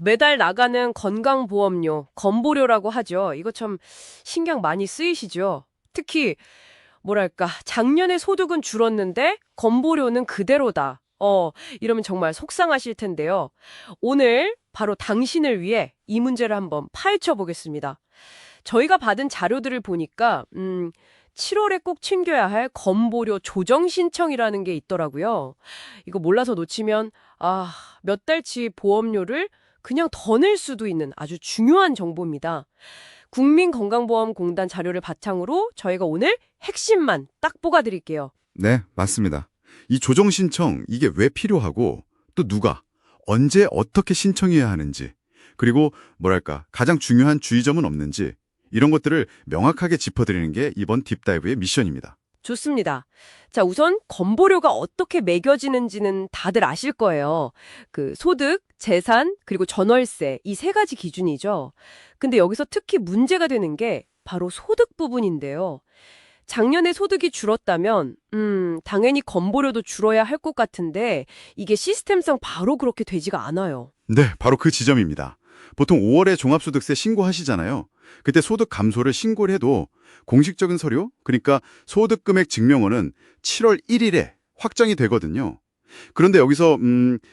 매달 나가는 건강보험료, 건보료라고 하죠. 이거 참 신경 많이 쓰이시죠? 특히, 뭐랄까, 작년에 소득은 줄었는데 건보료는 그대로다. 이러면 정말 속상하실 텐데요. 오늘 바로 당신을 위해 이 문제를 한번 파헤쳐 보겠습니다. 저희가 받은 자료들을 보니까, 7월에 꼭 챙겨야 할 건보료 조정 신청이라는 게 있더라고요. 이거 몰라서 놓치면, 몇 달치 보험료를 그냥 더 낼 수도 있는 아주 중요한 정보입니다. 국민건강보험공단 자료를 바탕으로 저희가 오늘 핵심만 딱 뽑아드릴게요. 네, 맞습니다. 이 조정 신청, 이게 왜 필요하고 또 누가, 언제 어떻게 신청해야 하는지, 그리고 뭐랄까 가장 중요한 주의점은 없는지 이런 것들을 명확하게 짚어드리는 게 이번 딥다이브의 미션입니다. 좋습니다. 자, 우선 건보료가 어떻게 매겨지는지는 다들 아실 거예요. 그 소득, 재산, 그리고 전월세 이 세 가지 기준이죠. 근데 여기서 특히 문제가 되는 게 바로 소득 부분인데요. 작년에 소득이 줄었다면 당연히 건보료도 줄어야 할 것 같은데 이게 시스템상 바로 그렇게 되지가 않아요. 네, 바로 그 지점입니다. 보통 5월에 종합소득세 신고하시잖아요. 그때 소득 감소를 신고를 해도 공식적인 서류, 그러니까 소득금액 증명원은 7월 1일에 확정이 되거든요. 그런데 여기서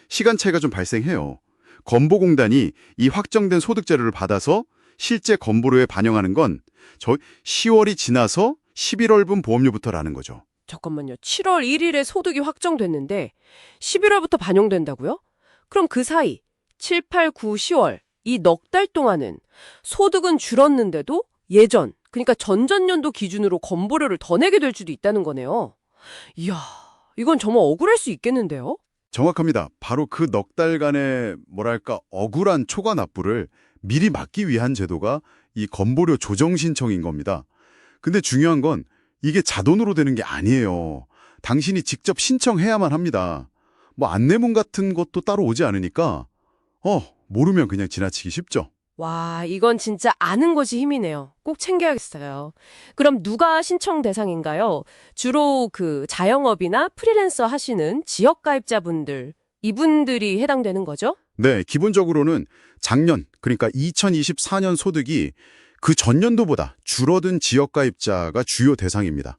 시간 차이가 좀 발생해요. 건보공단이 이 확정된 소득 자료를 받아서 실제 건보료에 반영하는 건 저 10월이 지나서 11월분 보험료부터라는 거죠. 잠깐만요. 7월 1일에 소득이 확정됐는데 11월부터 반영된다고요? 그럼 그 사이 7, 8, 9, 10월 이 넉 달 동안은 소득은 줄었는데도 예전, 그러니까 전전년도 기준으로 건보료를 더 내게 될 수도 있다는 거네요. 이야, 이건 정말 억울할 수 있겠는데요? 정확합니다. 바로 그 넉 달간의 뭐랄까 억울한 초과 납부를 미리 막기 위한 제도가 이 건보료 조정 신청인 겁니다. 근데 중요한 건 이게 자동으로 되는 게 아니에요. 당신이 직접 신청해야만 합니다. 뭐 안내문 같은 것도 따로 오지 않으니까 모르면 그냥 지나치기 쉽죠. 와, 이건 진짜 아는 것이 힘이네요. 꼭 챙겨야겠어요. 그럼 누가 신청 대상인가요? 주로 그 자영업이나 프리랜서 하시는 지역가입자분들, 이분들이 해당되는 거죠? 네, 기본적으로는 작년, 그러니까 2024년 소득이 그 전년도보다 줄어든 지역가입자가 주요 대상입니다.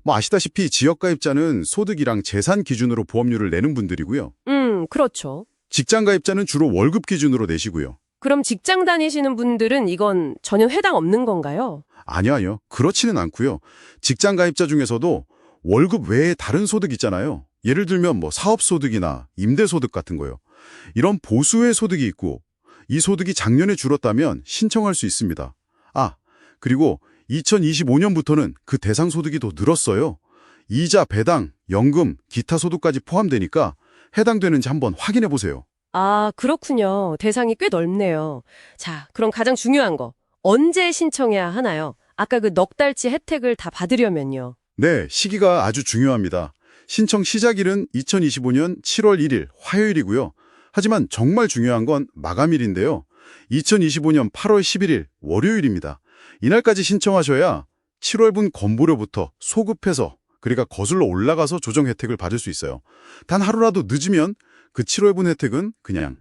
뭐 아시다시피 지역가입자는 소득이랑 재산 기준으로 보험료를 내는 분들이고요. 그렇죠. 직장가입자는 주로 월급 기준으로 내시고요. 그럼 직장 다니시는 분들은 이건 전혀 해당 없는 건가요? 아니요. 그렇지는 않고요. 직장가입자 중에서도 월급 외에 다른 소득 있잖아요. 예를 들면 뭐 사업소득이나 임대소득 같은 거요. 이런 보수의 소득이 있고 이 소득이 작년에 줄었다면 신청할 수 있습니다. 그리고 2025년부터는 그 대상 소득이 더 늘었어요. 이자, 배당, 연금, 기타 소득까지 포함되니까 해당되는지 한번 확인해 보세요. 그렇군요. 대상이 꽤 넓네요. 자, 그럼 가장 중요한 거. 언제 신청해야 하나요? 아까 그 넉 달치 혜택을 다 받으려면요. 네, 시기가 아주 중요합니다. 신청 시작일은 2025년 7월 1일 화요일이고요. 하지만 정말 중요한 건 마감일인데요. 2025년 8월 11일 월요일입니다. 이날까지 신청하셔야 7월분 건보료부터 소급해서 그러니까 거슬러 올라가서 조정 혜택을 받을 수 있어요. 단 하루라도 늦으면 그 7월분 혜택은 그냥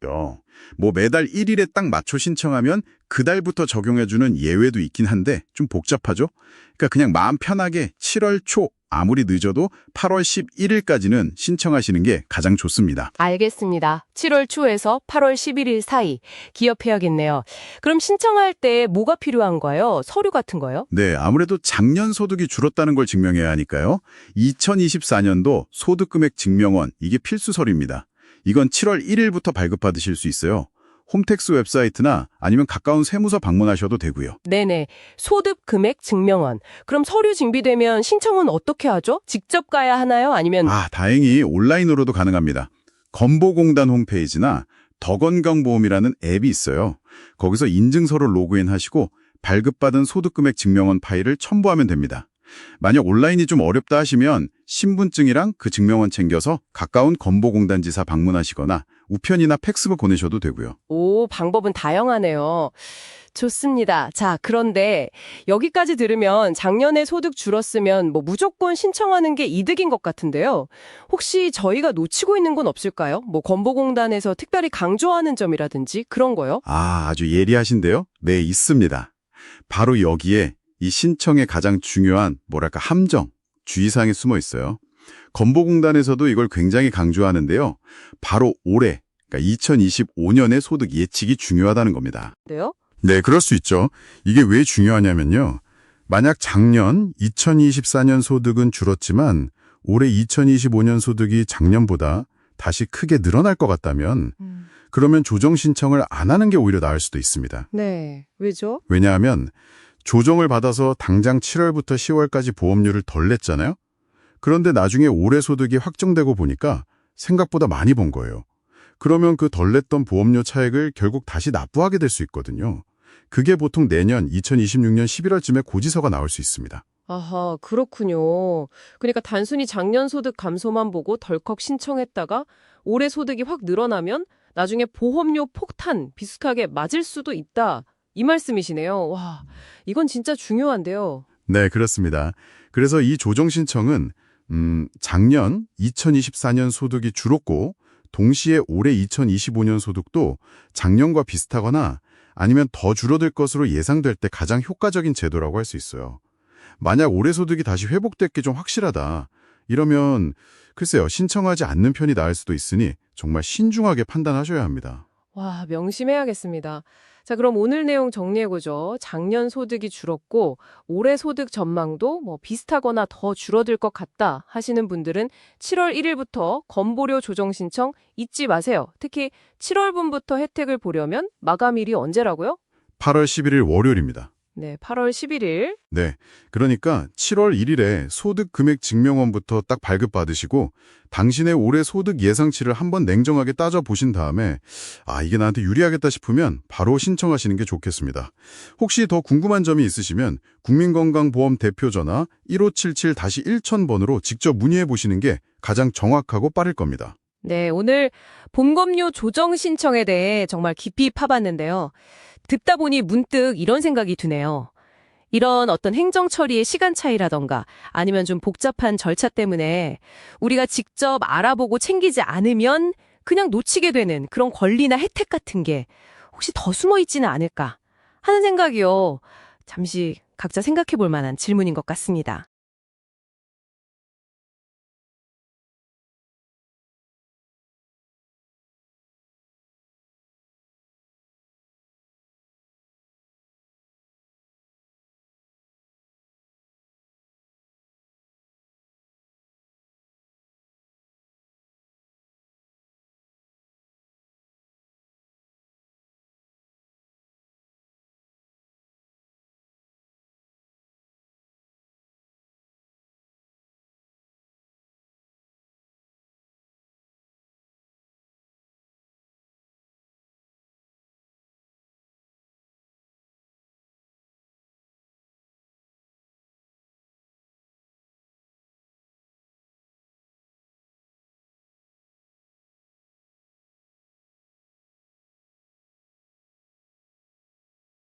뭐 매달 1일에 딱 맞춰 신청하면 그달부터 적용해주는 예외도 있긴 한데 좀 복잡하죠? 그러니까 그냥 마음 편하게 7월 초 아무리 늦어도 8월 11일까지는 신청하시는 게 가장 좋습니다. 알겠습니다. 7월 초에서 8월 11일 사이 기억해야겠네요. 그럼 신청할 때 뭐가 필요한가요? 서류 같은 거요? 네, 아무래도 작년 소득이 줄었다는 걸 증명해야 하니까요. 2024년도 소득금액 증명원, 이게 필수 서류입니다. 이건 7월 1일부터 발급받으실 수 있어요. 홈택스 웹사이트나 아니면 가까운 세무서 방문하셔도 되고요. 네네. 소득 금액 증명원. 그럼 서류 준비되면 신청은 어떻게 하죠? 직접 가야 하나요? 아니면 다행히 온라인으로도 가능합니다. 건보공단 홈페이지나 더건강보험이라는 앱이 있어요. 거기서 인증서로 로그인하시고 발급받은 소득금액 증명원 파일을 첨부하면 됩니다. 만약 온라인이 좀 어렵다 하시면 신분증이랑 그 증명원 챙겨서 가까운 건보공단지사 방문하시거나 우편이나 팩스로 보내셔도 되고요. 오, 방법은 다양하네요. 좋습니다. 자, 그런데 여기까지 들으면 작년에 소득 줄었으면 뭐 무조건 신청하는 게 이득인 것 같은데요. 혹시 저희가 놓치고 있는 건 없을까요? 뭐 건보공단에서 특별히 강조하는 점이라든지 그런 거요? 아주 예리하신데요? 네, 있습니다. 바로 여기에 이 신청의 가장 중요한 함정, 주의사항이 숨어 있어요. 건보공단에서도 이걸 굉장히 강조하는데요. 바로 올해, 그러니까 2025년의 소득 예측이 중요하다는 겁니다. 네요? 네, 그럴 수 있죠. 이게 왜 중요하냐면요. 만약 작년 2024년 소득은 줄었지만 올해 2025년 소득이 작년보다 다시 크게 늘어날 것 같다면 그러면 조정 신청을 안 하는 게 오히려 나을 수도 있습니다. 네. 왜죠? 왜냐하면 조정을 받아서 당장 7월부터 10월까지 보험료를 덜 냈잖아요. 그런데 나중에 올해 소득이 확정되고 보니까 생각보다 많이 번 거예요. 그러면 그 덜 냈던 보험료 차액을 결국 다시 납부하게 될 수 있거든요. 그게 보통 내년 2026년 11월쯤에 고지서가 나올 수 있습니다. 아하, 그렇군요. 그러니까 단순히 작년 소득 감소만 보고 덜컥 신청했다가 올해 소득이 확 늘어나면 나중에 보험료 폭탄 비슷하게 맞을 수도 있다. 이 말씀이시네요. 와, 이건 진짜 중요한데요. 네, 그렇습니다. 그래서 이 조정 신청은 작년 2024년 소득이 줄었고 동시에 올해 2025년 소득도 작년과 비슷하거나 아니면 더 줄어들 것으로 예상될 때 가장 효과적인 제도라고 할 수 있어요. 만약 올해 소득이 다시 회복될 게 좀 확실하다. 이러면 글쎄요, 신청하지 않는 편이 나을 수도 있으니 정말 신중하게 판단하셔야 합니다. 와, 명심해야겠습니다. 자, 그럼 오늘 내용 정리해보죠. 작년 소득이 줄었고 올해 소득 전망도 뭐 비슷하거나 더 줄어들 것 같다 하시는 분들은 7월 1일부터 건보료 조정 신청 잊지 마세요. 특히 7월분부터 혜택을 보려면 마감일이 언제라고요? 8월 11일 월요일입니다. 네, 8월 11일. 네, 그러니까 7월 1일에 소득 금액 증명원부터 딱 발급받으시고 당신의 올해 소득 예상치를 한번 냉정하게 따져보신 다음에 이게 나한테 유리하겠다 싶으면 바로 신청하시는 게 좋겠습니다. 혹시 더 궁금한 점이 있으시면 국민건강보험 대표 전화 1577-1000번으로 직접 문의해 보시는 게 가장 정확하고 빠를 겁니다. 네, 오늘 보험료 조정 신청에 대해 정말 깊이 파봤는데요. 듣다 보니 문득 이런 생각이 드네요. 이런 어떤 행정 처리의 시간 차이라던가 아니면 좀 복잡한 절차 때문에 우리가 직접 알아보고 챙기지 않으면 그냥 놓치게 되는 그런 권리나 혜택 같은 게 혹시 더 숨어 있지는 않을까 하는 생각이요. 잠시 각자 생각해 볼 만한 질문인 것 같습니다.